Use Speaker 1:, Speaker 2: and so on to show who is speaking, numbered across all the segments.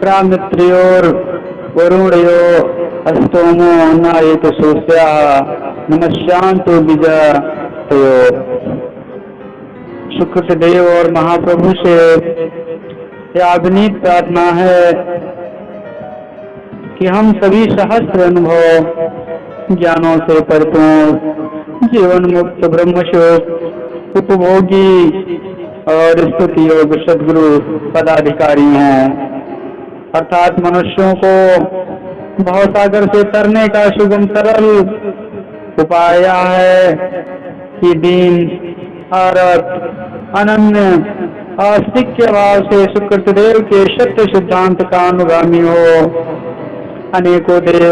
Speaker 1: प्रामित्र्योर वरुणयो अस्तोमो नायक सोस्या नमस्यांतो विजयो। शुक्रदेव और महाप्रभु से यह अभिनीत प्रार्थना है कि हम सभी सहस्त्र अनुभव ज्ञानों से परिपूर्ण जीवन मुक्त ब्रह्मशोक उपभोगी और स्तुति योग सदगुरु पदाधिकारी हैं, अर्थात मनुष्यों को भवसागर से तरने का सुगम सरल उपाय है कि दीन औरत अनन्य आस्तिक्य भाव से सुकृतदेव के सत्य सिद्धांत का अनुगामी हो। अनेकों देव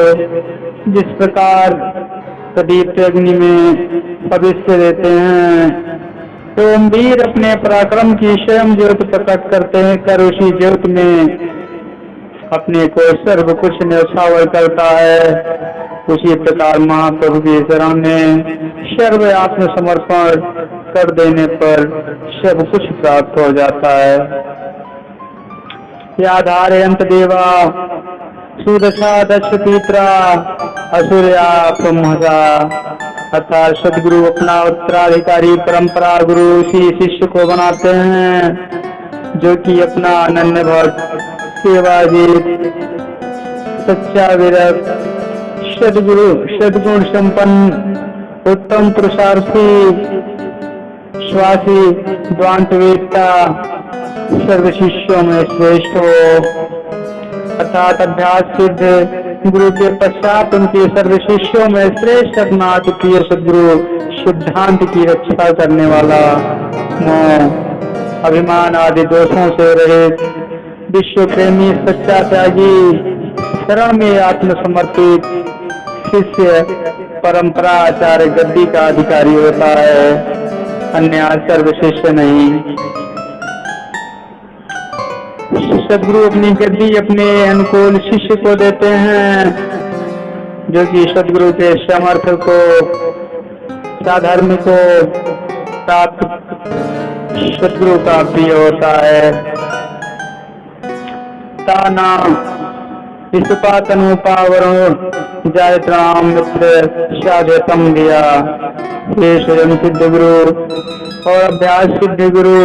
Speaker 1: जिस प्रकार प्रदीप्त अग्नि में भविष्य देते हैं, एवं वीर अपने पराक्रम की स्वयं ज्योत प्रकट करते हैं कर उसी ज्योत में अपने को सर्व कुछ न्यौछावर करता है। उसी प्रकार महाप्रभु के शरण में सर्व आत्मसमर्पण कर देने पर सब कुछ प्राप्त हो जाता है। याधारयंत देवा सुदशा दक्ष पित्रा असुरया ब्रह्मजा, अर्थात सदगुरु अपना उत्तराधिकारी परंपरा गुरु उसी शिष्य को बनाते हैं जो कि अपना अनन्य भक्त सेवाजीत सच्चा विरक्त सदगुण संपन्न उत्तम पुरुषार्थी स्वासी द्वांतवेत्ता सर्व शिष्यों में श्रेष्ठ हो, अर्थात अभ्यास सिद्ध गुरु के पश्चात उनके सर्व शिष्यों में श्रेष्ठ अपना अद्वितीय सदगुरु सिद्धांत की रक्षा करने वाला, मोह अभिमान आदि दोषों से रहित विश्व प्रेमी सच्चा त्यागी शरण में आत्मसमर्पित शिष्य परंपरा आचार्य गद्दी का अधिकारी होता है, अन्य सर्व शिष्य नहीं। सदगुरु अपनी गद्दी अपने अनुकूल शिष्य को देते हैं जो कि सदगुरु के समर्थ को साधर्म को प्राप्त सदगुरु का प्रिय होता है। ताना विष्णुपातनुपावरो जायत्राम मित्र साधतम दिया। हे स्वयं सिद्ध गुरु और अभ्यास सिद्ध गुरु,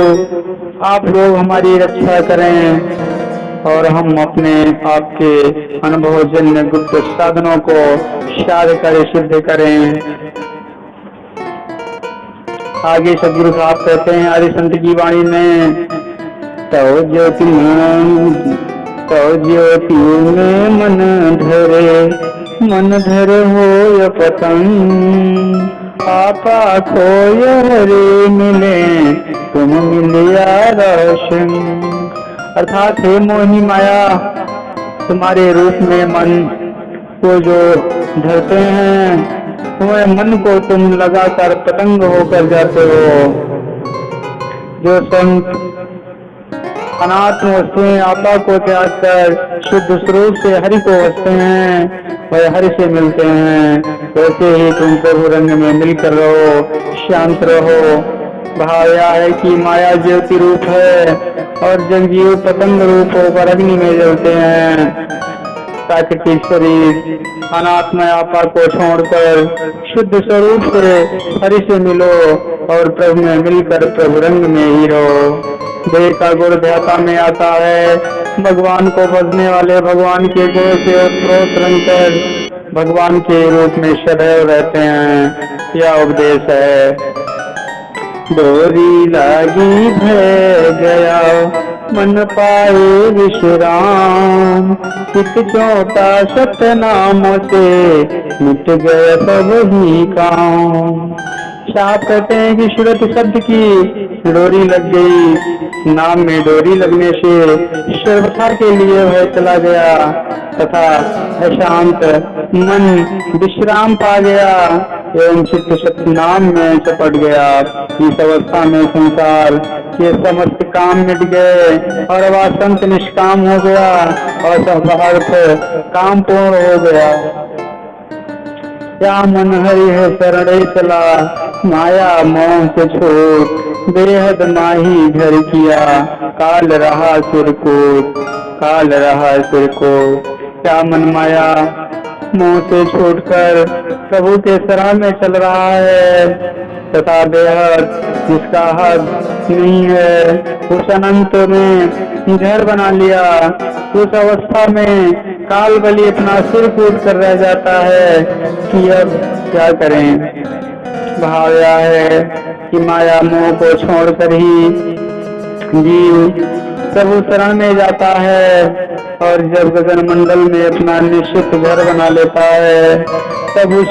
Speaker 1: आप लोग हमारी रक्षा करें और हम अपने आपके अनुभवजन्य गुप्त साधनों को साध कर सिद्ध करें। आगे सदगुरु साहब कहते हैं आदि संत की वाणी में, तो ज्योति में मन धर हो य पतंग, आपा खोय हरे मिले तुम मिलिया रोशन। अर्थात हे मोहिनी माया, तुम्हारे रूप में मन को जो धरते हैं, तुम्हारे मन को तुम लगाकर पतंग होकर जाते हो। जो संत अनात्म वस्तुएं आपा को त्याग कर शुद्ध स्वरूप से हरि को वसते हैं, वह हरि से मिलते हैं। वैसे ही तुम प्रभु रंग में मिलकर रहो, शांत रहो। भाव यह है कि माया ज्योति रूप है और जगजीव पतंग रूप होकर अग्नि में जलते हैं। प्राकृतिक शरीर अनात्म आपा को छोड़कर शुद्ध स्वरूप से हरि से मिलो और प्रभु में मिलकर प्रभु रंग में ही रहो। देह का गुण ध्याता में आता है, भगवान को भजने वाले भगवान के गुण से उत्प्रोत रंग भगवान के रूप में सदैव रहते हैं। यह उपदेश है। डोरी लागी भय गया मन पाए विश्राम, चित चोटा सतनाम से मिट गए सब ही काम। साहब कहते हैं कि सूरत शब्द की डोरी लग गई, नाम में डोरी लगने से सर्वथा के लिए वह चला गया तथा अशांत मन विश्राम पा गया एवं चित्त सत्य नाम में चपट गया। इस अवस्था में संसार के समस्त काम मिट गए और वह संत निष्काम हो गया और सर्वार्थ काम पूर्ण हो गया। क्या मन हरि है शरणे चला, माया मोह से छूट बेहद माही घर किया, काल रहा सिरकूट काल रहा सिर को। क्या मन माया मुंह से छूटकर प्रभु के शरण में चल रहा है, तथा बेहद जिसका हद नहीं है, उस अनंत में घर बना लिया। उस अवस्था में काल बलि अपना सिर कूट कर रह जाता है कि अब क्या करें। भाव यह है कि माया मोह को छोड़कर ही जीव प्रभु शरण में जाता है, और जब गगन मंडल में अपना निश्चित घर बना लेता है, तब उस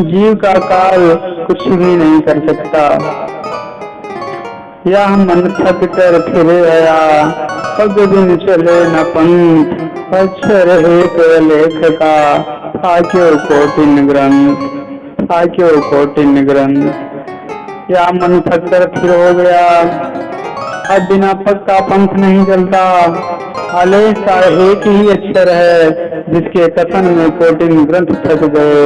Speaker 1: जीव का काल कुछ भी नहीं कर सकता। यह मन थक कर फिर गया, पग दिन चले न पंथ, अक्षर एक लेख का, थाक्यो कोटिन ग्रंथ, थाक्यो कोटिन ग्रंथ। या मन थक कर फिर हो गया, अब बिना पग का पंथ नहीं चलता। आलेख का एक ही अक्षर है, जिसके कथन में कोटिन ग्रंथ थक गए।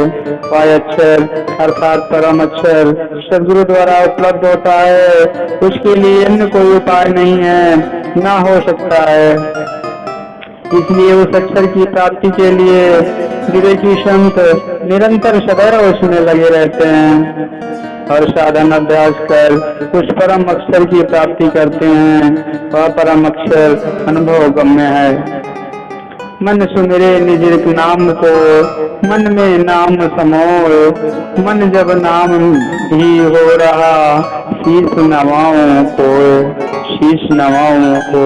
Speaker 1: वह अक्षर अर्थात परम अक्षर सदगुरु द्वारा उपलब्ध होता है, उसके लिए अन्य कोई उपाय नहीं है, ना हो सकता है। इसलिए उस अक्षर की प्राप्ति के लिए विवेकी संत निरंतर सदैव उसमें लगे रहते हैं और साधन अभ्यास कर उस परम अक्षर की प्राप्ति करते हैं। वह परम अक्षर अनुभव गम्य है। मन सुमिरे निज नाम को, मन में नाम समोर, मन जब नाम भी हो रहा, शीश नवाओं को, शीश नवाओं को।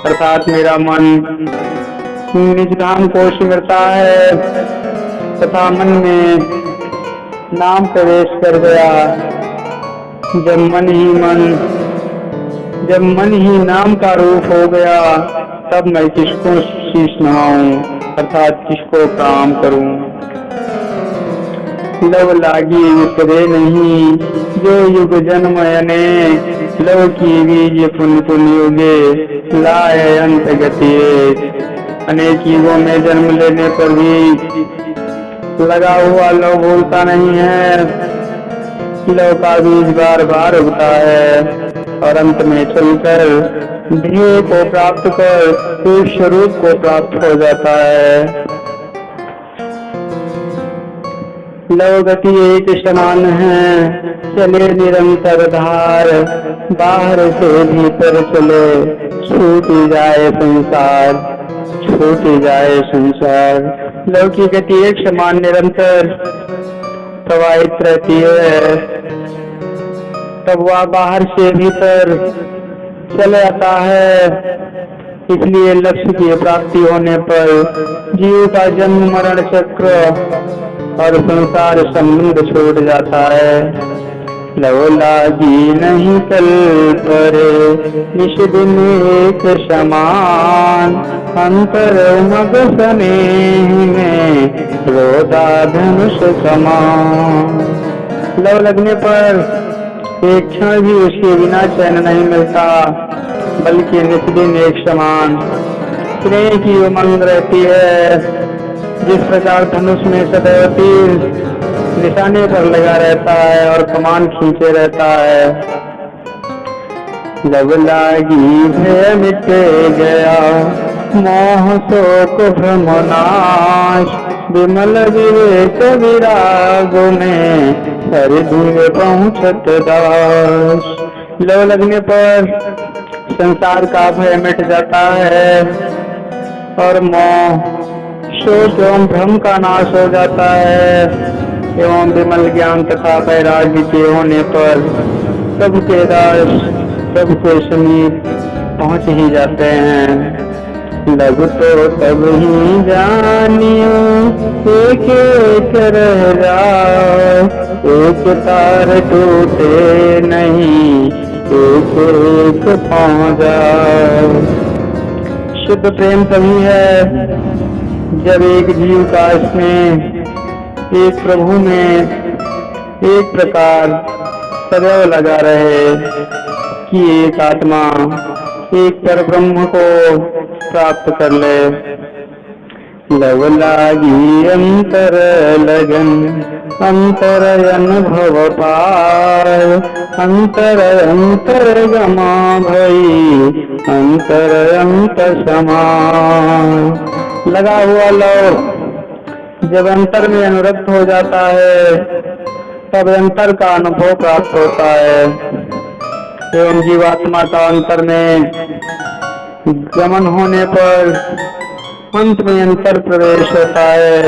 Speaker 1: अर्थात मेरा मन निज नाम को सिमरता है तथा मन में नाम प्रवेश कर गया। जब मन ही नाम का रूप हो गया, तब मैं किसको शीश नवाऊं, अर्थात किसको प्रणाम करूं। लव लागी विसरे नहीं, जो युग जन्म अनेक, लव की बीज पुन पुन युगे, लाए अंत गति। अनेक युगों में जन्म लेने पर भी लगा हुआ लव भूलता नहीं है। लव का बीज बार बार उगता है और अंत में चलकर ध्येय को प्राप्त कर उस स्वरूप को प्राप्त हो जाता है। लव गति एक समान है, चले निरंतर धार, बाहर से भीतर चले, छूट जाए संसार, छूट जाए संसार। लव की गति एक समान निरंतर प्रवाहित रहती है, तब वह बाहर से भीतर चले आता है। इसलिए लक्ष्य की प्राप्ति होने पर जीव का जन्म मरण चक्र और संसार संबंध छूट जाता है। लव लागी नहीं कल परे, निश दिन एक समान, अंतर मग स्नेह में रोदा धनुष समान। लव लगने पर एक क्षण भी उसके बिना चैन नहीं मिलता, बल्कि नित्यदिन एक समान स्नेह की उमंग रहती है। जिस प्रकार धनुष में सदैव तीर निशाने पर लगा रहता है और कमान खींचे रहता है। लव लागी भय मिट गया, मोह शोक भ्रम नाश, विमल विवेक विराग में हरि धुए पहुँचत दास। लव लगने पर संसार का भय मिट जाता है और मोह शोक एवं भ्रम का नाश हो जाता है, एवं विमल ज्ञान तथा वैराग्य के होने पर प्रभु के दास प्रभु के समीप पहुँच ही जाते हैं। लव तो तब ही जानियो, एक एक रह जाए, एक तार टूटे नहीं, एक एक पाँव जाए। शुद्ध प्रेम तभी है जब एक जीव का स्नेह एक प्रभु में एक प्रकार सदैव लगा रहे कि एक आत्मा एक पर ब्रह्म को प्राप्त कर ले। लव लागी अंतर लगन, अंतर अनुभव पाय, अंतर अंतर गमा भई, अंतर अंत समाय। लगा हुआ लव जब अंतर में अनुरक्त हो जाता है तब अंतर का अनुभव प्राप्त होता है एवं जीवात्मा का अंतर में गमन होने पर अंत में अंतर प्रवेश होता है।